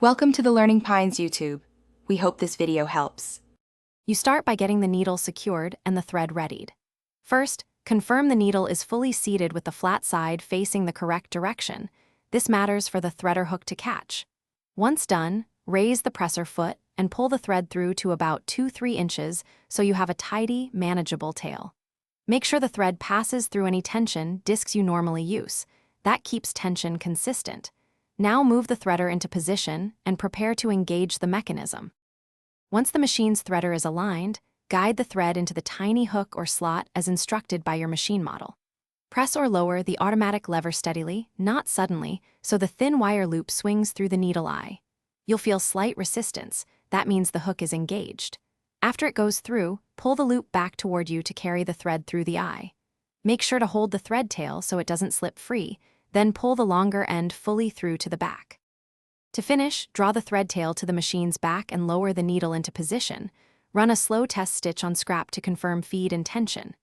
Welcome to the Learning Pines YouTube. We hope this video helps. You start by getting the needle secured and the thread readied. First, confirm the needle is fully seated with the flat side facing the correct direction. This matters for the thread or hook to catch. Once done, raise the presser foot and pull the thread through to about 2-3 inches so you have a tidy, manageable tail. Make sure the thread passes through any tension discs you normally use. That keeps tension consistent. Now move the threader into position and prepare to engage the mechanism. Once the machine's threader is aligned, guide the thread into the tiny hook or slot as instructed by your machine model. Press or lower the automatic lever steadily, not suddenly, so the thin wire loop swings through the needle eye. You'll feel slight resistance. That means the hook is engaged. After it goes through, pull the loop back toward you to carry the thread through the eye. Make sure to hold the thread tail so it doesn't slip free, then pull the longer end fully through to the back. To finish, draw the thread tail to the machine's back and lower the needle into position. Run a slow test stitch on scrap to confirm feed and tension.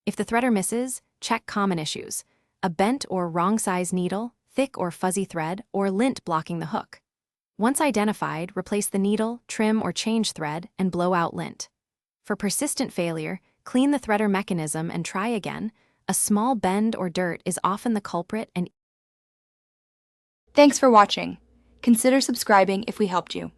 If the threader misses, check common issues: a bent or wrong size needle, thick or fuzzy thread, or lint blocking the hook. Once identified, replace the needle, trim or change thread, and blow out lint. For persistent failure, clean the threader mechanism and try again. A small bend or dirt is often the culprit. Thanks for watching. Consider subscribing if we helped you.